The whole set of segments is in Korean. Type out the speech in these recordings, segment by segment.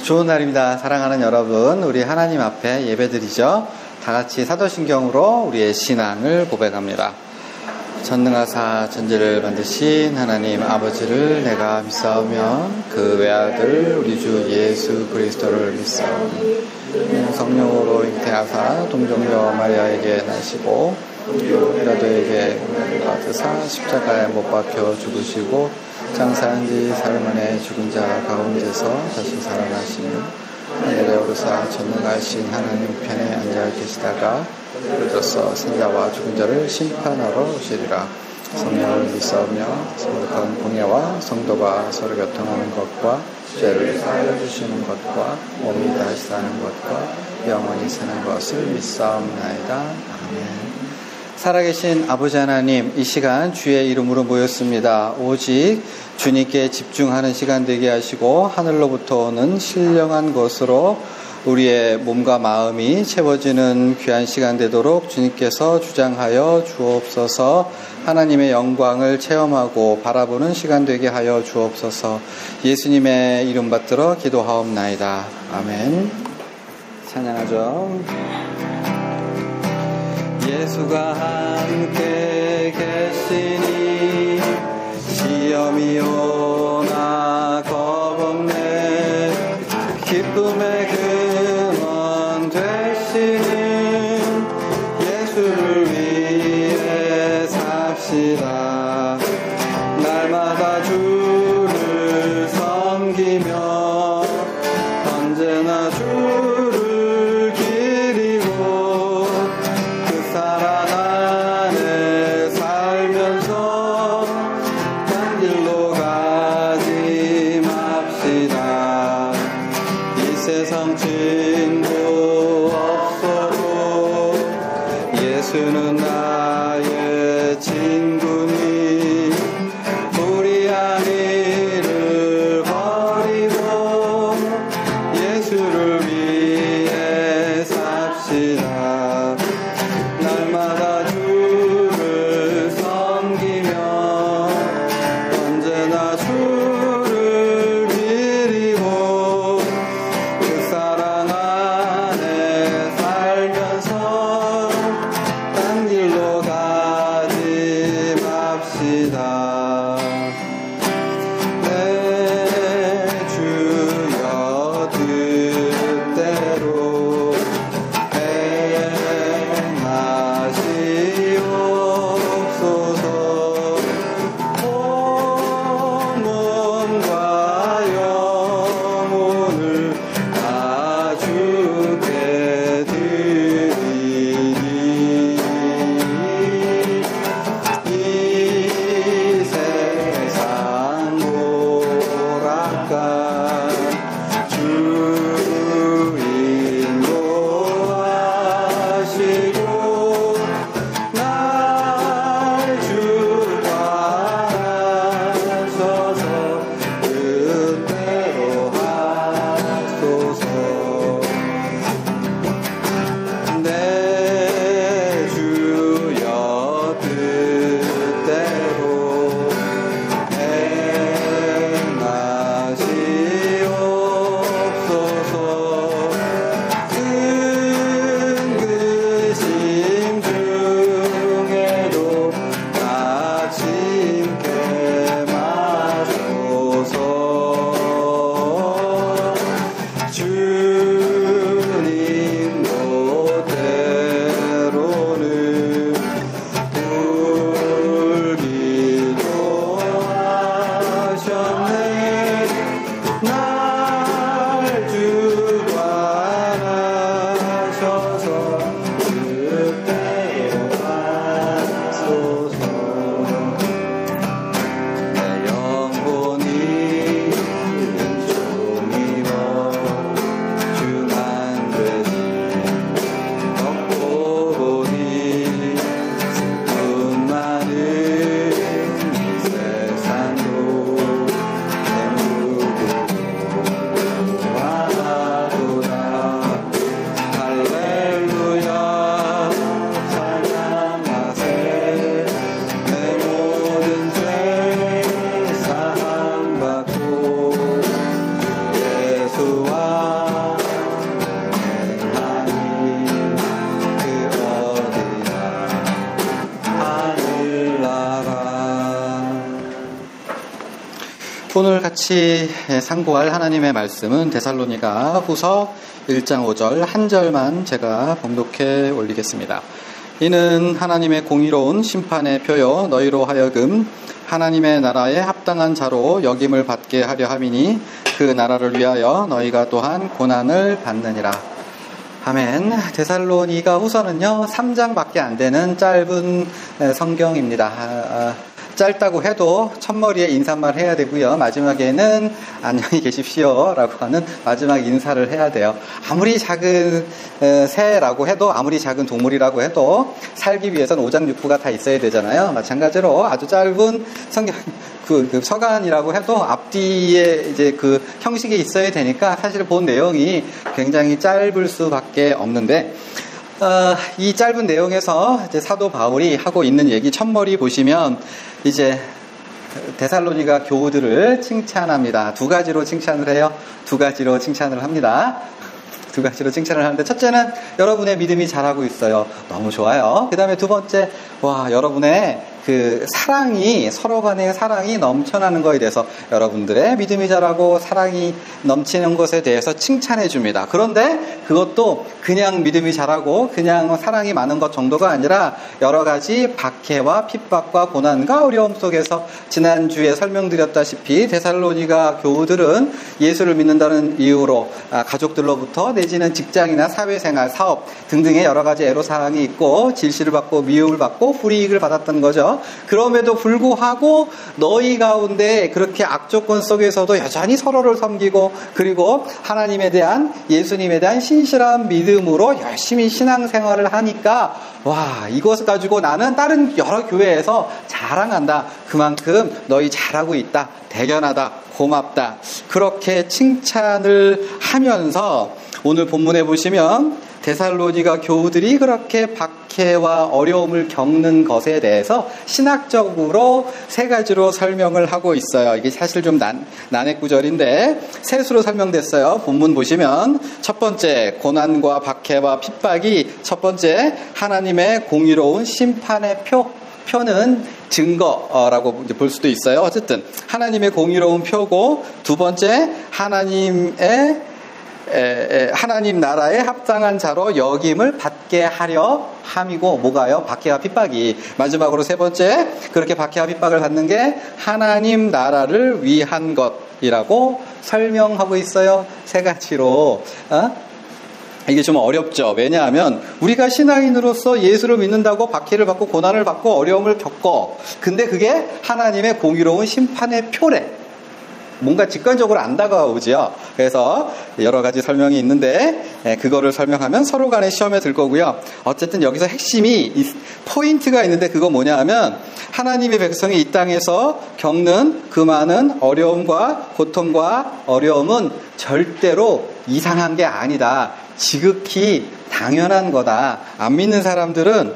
좋은 날입니다. 사랑하는 여러분, 우리 하나님 앞에 예배드리죠. 다 같이 사도신경으로 우리의 신앙을 고백합니다. 전능하사 천지를 만드신 하나님 아버지를 내가 믿사오며 그 외아들 우리 주 예수 그리스도를 믿사오니 성령으로 잉태하사 동정녀 마리아에게 나시고 피라도에게 받으사 십자가에 못 박혀 죽으시고 장사한 지 사흘 만에 죽은 자 가운데서 다시 살아나시며 하늘에 오르사 전능하신 하나님 우편에 앉아 계시다가 그로서 생자와 죽은 자를 심판하러 오시리라. 성령을 믿사오며 거룩한 공예와 성도가 서로 교통하는 것과 죄를 사하여 주시는 것과 몸이 다시 사는 것과 영원히 사는 것을 믿사옵나이다. 아멘. 살아계신 아버지 하나님, 이 시간 주의 이름으로 모였습니다. 오직 주님께 집중하는 시간 되게 하시고 하늘로부터 오는 신령한 것으로 우리의 몸과 마음이 채워지는 귀한 시간 되도록 주님께서 주장하여 주옵소서. 하나님의 영광을 체험하고 바라보는 시간 되게 하여 주옵소서. 예수님의 이름 받들어 기도하옵나이다. 아멘. 찬양하죠. 예수가 함께 계시니 시험이 오나 겁없네. 기쁨의 근원 되시는 예수를 위해 삽시다. 날마다 주를 섬기며 언제나 주를 기리고 그 사랑 안에 살면서 딴 길로 가지 맙시다. 이 세상 친구 없어도 예수는 나의 친구니 오늘 같이 상고할 하나님의 말씀은 데살로니가 후서 1장 5절 한 절만 제가 봉독해 올리겠습니다. 이는 하나님의 공의로운 심판의 표요 너희로 하여금 하나님의 나라에 합당한 자로 여김을 받게 하려 함이니 그 나라를 위하여 너희가 또한 고난을 받느니라. 아멘. 데살로니가 후서는요 3장밖에 안 되는 짧은 성경입니다. 짧다고 해도 첫머리에 인사말 해야 되고요. 마지막에는 안녕히 계십시오 라고 하는 마지막 인사를 해야 돼요. 아무리 작은 새라고 해도, 아무리 작은 동물이라고 해도 살기 위해서는 오장육부가 다 있어야 되잖아요. 마찬가지로 아주 짧은 성경 그 서간이라고 해도 앞뒤에 이제 그 형식이 있어야 되니까 사실 본 내용이 굉장히 짧을 수밖에 없는데, 이 짧은 내용에서 이제 사도 바울이 하고 있는 얘기 첫머리 보시면 이제 데살로니가 교우들을 칭찬합니다. 두 가지로 칭찬을 해요. 두 가지로 칭찬을 합니다. 두 가지로 칭찬을 하는데, 첫째는 여러분의 믿음이 자라고 있어요. 너무 좋아요. 그 다음에 두 번째, 여러분의 그 사랑이, 서로 간의 사랑이 넘쳐나는 것에 대해서 여러분들의 믿음이 자라고 사랑이 넘치는 것에 대해서 칭찬해 줍니다. 그런데 그것도 그냥 믿음이 자라고 그냥 사랑이 많은 것 정도가 아니라 여러 가지 박해와 핍박과 고난과 어려움 속에서 지난주에 설명드렸다시피 데살로니가 교우들은 예수를 믿는다는 이유로 가족들로부터 내지는 직장이나 사회생활, 사업 등등의 여러 가지 애로사항이 있고 질시를 받고 미움을 받고 불이익을 받았던 거죠. 그럼에도 불구하고 너희 가운데 그렇게 악조건 속에서도 여전히 서로를 섬기고, 그리고 하나님에 대한, 예수님에 대한 신실한 믿음으로 열심히 신앙생활을 하니까 이것 가지고 나는 다른 여러 교회에서 자랑한다. 그만큼 너희 잘하고 있다. 대견하다. 고맙다. 그렇게 칭찬을 하면서 오늘 본문에 보시면 데살로니가 교우들이 그렇게 박해와 어려움을 겪는 것에 대해서 신학적으로 세 가지로 설명을 하고 있어요. 이게 사실 좀 난해 구절인데 셋으로 설명됐어요. 본문 보시면 첫 번째, 고난과 박해와 핍박이 첫 번째, 하나님의 공의로운 심판의 표는 증거라고 볼 수도 있어요. 어쨌든 하나님의 공의로운 표고, 두 번째, 하나님 나라에 합당한 자로 여김을 받게 하려 함이고, 뭐가요? 박해와 핍박이. 마지막으로 세 번째, 그렇게 박해와 핍박을 받는 게 하나님 나라를 위한 것이라고 설명하고 있어요. 세 가지로. 이게 좀 어렵죠. 왜냐하면 우리가 신앙인으로서 예수를 믿는다고 박해를 받고 고난을 받고 어려움을 겪어. 근데 그게 하나님의 공의로운 심판의 표래. 뭔가 직관적으로 안 다가오죠. 그래서 여러 가지 설명이 있는데 그거를 설명하면 서로 간에 시험에 들 거고요. 어쨌든 여기서 핵심이, 포인트가 있는데 그거 뭐냐 하면 하나님의 백성이 이 땅에서 겪는 그 많은 어려움과 고통과 어려움은 절대로 이상한 게 아니다. 지극히 당연한 거다. 안 믿는 사람들은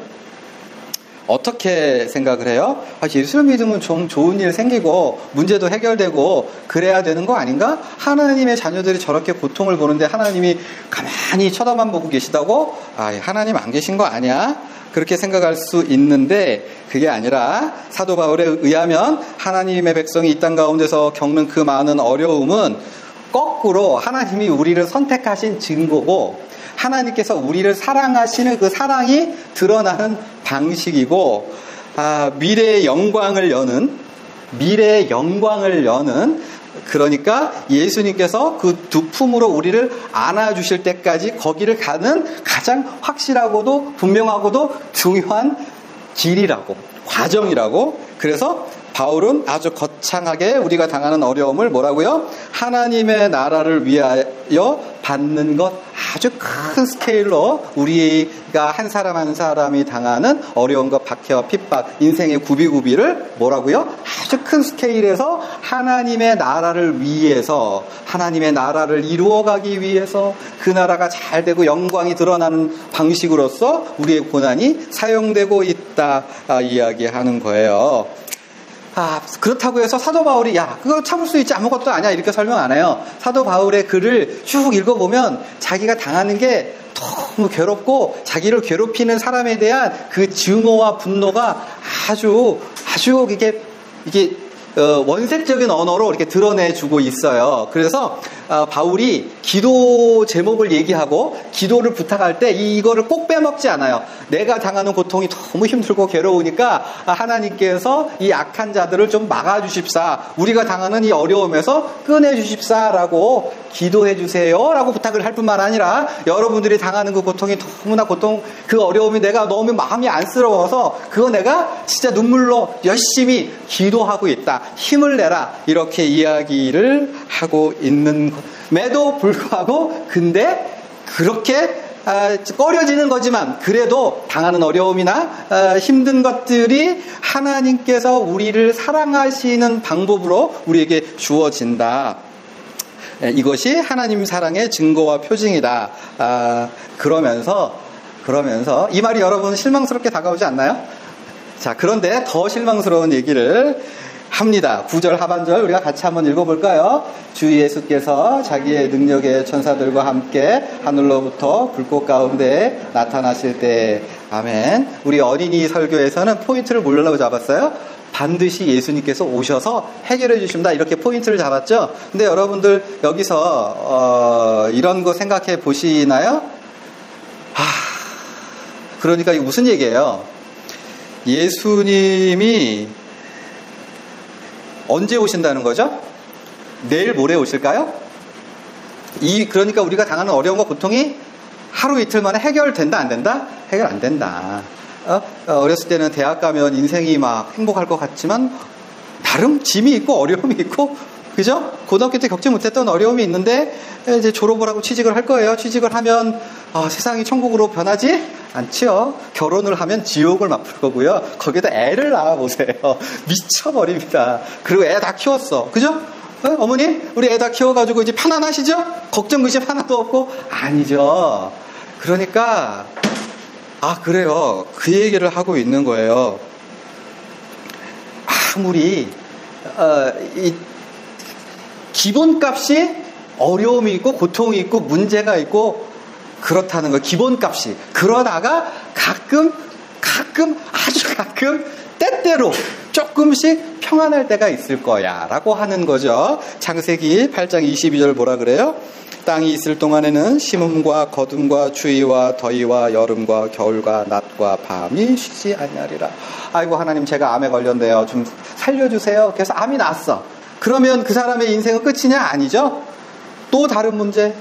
어떻게 생각을 해요? 예수를 믿으면 좀 좋은 일 생기고 문제도 해결되고 그래야 되는 거 아닌가? 하나님의 자녀들이 저렇게 고통을 보는데 하나님이 가만히 쳐다만 보고 계시다고? 하나님 안 계신 거 아니야? 그렇게 생각할 수 있는데 그게 아니라 사도 바울에 의하면 하나님의 백성이 이 땅 가운데서 겪는 그 많은 어려움은 거꾸로 하나님이 우리를 선택하신 증거고, 하나님께서 우리를 사랑하시는 그 사랑이 드러나는 방식이고, 미래의 영광을 여는, 그러니까 예수님께서 그 두 품으로 우리를 안아주실 때까지 거기를 가는 가장 확실하고도 분명하고도 중요한 길이라고, 과정이라고. 그래서 바울은 아주 거창하게 우리가 당하는 어려움을 뭐라고요? 하나님의 나라를 위하여 받는 것, 아주 큰 스케일로 우리가 한 사람 한 사람이 당하는 어려움과 박해와 핍박, 인생의 구비구비를 뭐라고요? 아주 큰 스케일에서 하나님의 나라를 위해서, 하나님의 나라를 이루어가기 위해서 그 나라가 잘 되고 영광이 드러나는 방식으로서 우리의 고난이 사용되고 있다, 이야기하는 거예요. 그렇다고 해서 사도 바울이 그거 참을 수 있지, 아무것도 아니야, 이렇게 설명 안 해요. 사도 바울의 글을 쭉 읽어보면 자기가 당하는 게 너무 괴롭고 자기를 괴롭히는 사람에 대한 그 증오와 분노가 아주 이게 원색적인 언어로 이렇게 드러내주고 있어요. 그래서 바울이 기도 제목을 얘기하고 기도를 부탁할 때 이거를 꼭 빼먹지 않아요. 내가 당하는 고통이 너무 힘들고 괴로우니까 하나님께서 이 악한 자들을 좀 막아주십사, 우리가 당하는 이 어려움에서 꺼내주십사라고 기도해주세요라고 부탁을 할 뿐만 아니라 여러분들이 당하는 그 고통이 너무나 그 어려움이 내가 너무 마음이 안쓰러워서 그거 내가 진짜 눈물로 열심히 기도하고 있다, 힘을 내라, 이렇게 이야기를 하고 있는 것에도 불구하고 근데 그렇게 꺼려지는 거지만 그래도 당하는 어려움이나 힘든 것들이 하나님께서 우리를 사랑하시는 방법으로 우리에게 주어진다. 이것이 하나님 사랑의 증거와 표징이다. 그러면서 이 말이 여러분 실망스럽게 다가오지 않나요? 자, 그런데 더 실망스러운 얘기를 합니다. 9절 하반절 우리가 같이 한번 읽어볼까요? 주 예수께서 자기의 능력의 천사들과 함께 하늘로부터 불꽃 가운데 나타나실 때, 아멘. 우리 어린이 설교에서는 포인트를 뭘로 잡았어요? 반드시 예수님께서 오셔서 해결해 주십니다, 이렇게 포인트를 잡았죠. 근데 여러분들 여기서 이런 거 생각해 보시나요? 그러니까 이게 무슨 얘기예요? 예수님이 언제 오신다는 거죠? 내일 모레 오실까요? 그러니까 우리가 당하는 어려움과 고통이 하루 이틀 만에 해결된다, 안 된다? 해결 안 된다. 어렸을 때는 대학 가면 인생이 막 행복할 것 같지만 나름 짐이 있고 어려움이 있고, 그죠? 고등학교 때 겪지 못했던 어려움이 있는데 이제 졸업을 하고 취직을 할 거예요. 취직을 하면 세상이 천국으로 변하지 않죠. 결혼을 하면 지옥을 맛볼 거고요. 거기에다 애를 낳아보세요. 미쳐버립니다. 그리고 애 다 키웠어, 그죠? 어머니, 우리 애 다 키워가지고 이제 편안하시죠? 걱정 근심 하나도 없고? 아니죠. 그러니까 그래요. 그 얘기를 하고 있는 거예요. 아무리 이 기본값이 어려움이 있고 고통이 있고 문제가 있고 그렇다는 거, 기본값이. 그러다가 가끔 아주 가끔 때때로 조금씩 평안할 때가 있을 거야 라고 하는 거죠. 창세기 8장 22절 뭐라 그래요? 땅이 있을 동안에는 심음과 거둠과 추위와 더위와 여름과 겨울과 낮과 밤이 쉬지 아니하리라. 아이고 하나님, 제가 암에 걸렸네요, 좀 살려주세요. 그래서 암이 났어. 그러면 그 사람의 인생은 끝이냐? 아니죠. 또 다른 문제.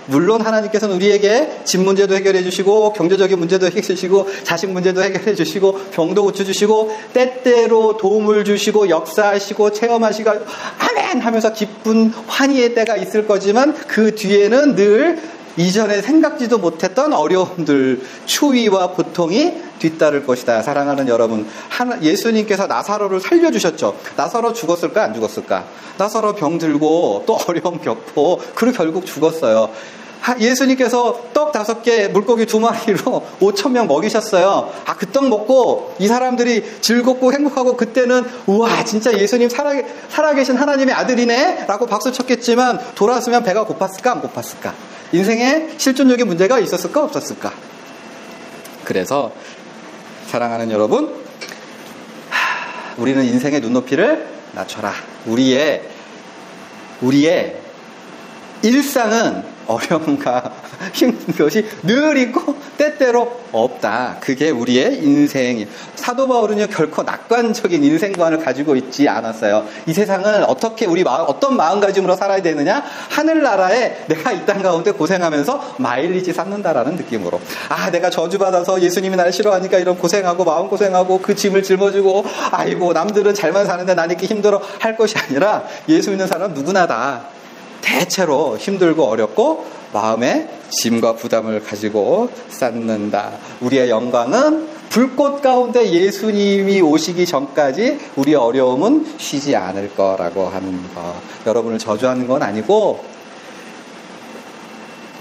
물론 하나님께서는 우리에게 집 문제도 해결해 주시고 경제적인 문제도 해결해 주시고 자식 문제도 해결해 주시고 병도 고쳐주시고 때때로 도움을 주시고 역사하시고 체험하시고 아멘 하면서 기쁜 환희의 때가 있을 거지만 그 뒤에는 늘 이전에 생각지도 못했던 어려움들, 추위와 고통이 뒤따를 것이다. 사랑하는 여러분, 예수님께서 나사로를 살려주셨죠. 나사로 죽었을까 안 죽었을까? 나사로 병 들고 또 어려움 겪고 그리고 결국 죽었어요. 예수님께서 떡 5개 물고기 2마리로 5,000명 먹이셨어요. 그 떡 먹고 이 사람들이 즐겁고 행복하고 그때는 우와 진짜 예수님 살아계신 하나님의 아들이네 라고 박수 쳤겠지만 돌아왔으면 배가 고팠을까 안 고팠을까? 인생에 실존적인 문제가 있었을까 없었을까? 그래서 사랑하는 여러분, 우리는 인생의 눈높이를 낮춰라. 우리의 일상은 어려움과 힘든 것이 늘 있고 때때로 없다. 그게 우리의 인생이에요. 사도 바울은요 결코 낙관적인 인생관을 가지고 있지 않았어요. 이 세상은 어떻게 어떤 마음가짐으로 살아야 되느냐? 하늘나라에 내가 이 땅 가운데 고생하면서 마일리지 쌓는다라는 느낌으로. 내가 저주받아서 예수님이 날 싫어하니까 이런 고생하고 마음고생하고 그 짐을 짊어지고 아이고 남들은 잘만 사는데 난 이렇게 힘들어 할 것이 아니라 예수 믿는 사람은 누구나 다 대체로 힘들고 어렵고 마음에 짐과 부담을 가지고 쌓는다. 우리의 영광은 불꽃 가운데 예수님이 오시기 전까지 우리의 어려움은 쉬지 않을 거라고 하는 거. 여러분을 저주하는 건 아니고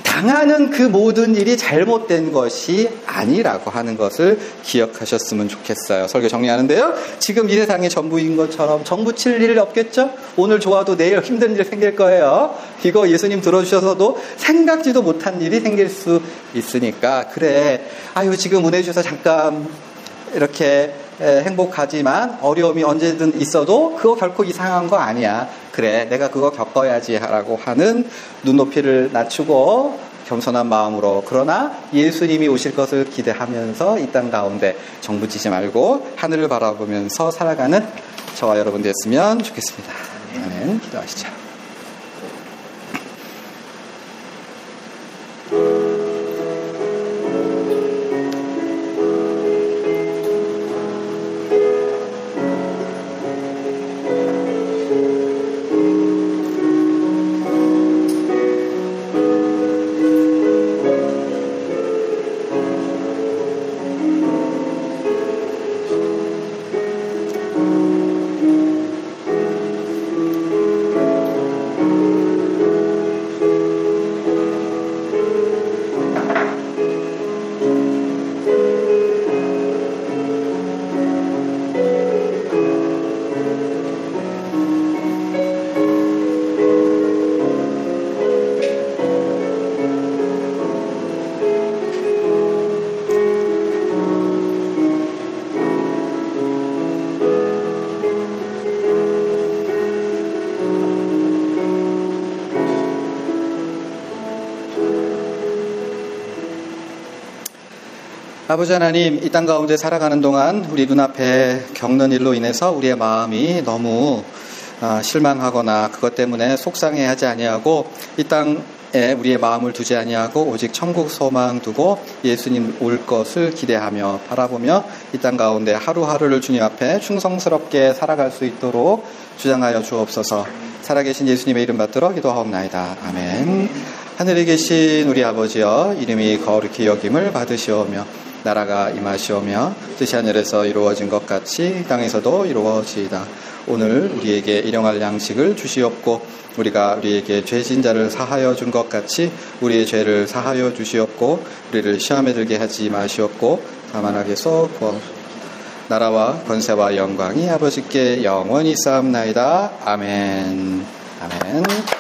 당하는 그 모든 일이 잘못된 것이 아니라고 하는 것을 기억하셨으면 좋겠어요. 설교 정리하는데요. 지금 이 세상이 전부인 것처럼 전부 칠 일 없겠죠? 오늘 좋아도 내일 힘든 일 생길 거예요. 이거 예수님 들어주셔서도 생각지도 못한 일이 생길 수 있으니까 그래. 지금 은혜 주셔서 잠깐 이렇게 행복하지만 어려움이 언제든 있어도 그거 결코 이상한 거 아니야. 그래, 내가 그거 겪어야지 라고 하는 눈높이를 낮추고 겸손한 마음으로, 그러나 예수님이 오실 것을 기대하면서 이 땅 가운데 정부지지 말고 하늘을 바라보면서 살아가는 저와 여러분 됐으면 좋겠습니다. 아멘. 기도하시죠. 아버지 하나님, 이 땅 가운데 살아가는 동안 우리 눈앞에 겪는 일로 인해서 우리의 마음이 너무 실망하거나 그것 때문에 속상해하지 아니하고 이 땅에 우리의 마음을 두지 아니하고 오직 천국 소망 두고 예수님 올 것을 기대하며 바라보며 이 땅 가운데 하루하루를 주님 앞에 충성스럽게 살아갈 수 있도록 주장하여 주옵소서. 살아계신 예수님의 이름 받들어 기도하옵나이다. 아멘. 하늘에 계신 우리 아버지여, 이름이 거룩히 여김을 받으시오며 나라가 임하시오며 뜻이 하늘에서 이루어진 것 같이 땅에서도 이루어지이다. 오늘 우리에게 일용할 양식을 주시옵고 우리가 우리에게 죄진 자를 사하여 준 것 같이 우리의 죄를 사하여 주시옵고 우리를 시험에 들게 하지 마시옵고 다만 악에서 구하옵소서. 나라와 권세와 영광이 아버지께 영원히 쌓옵나이다. 아멘. 아멘.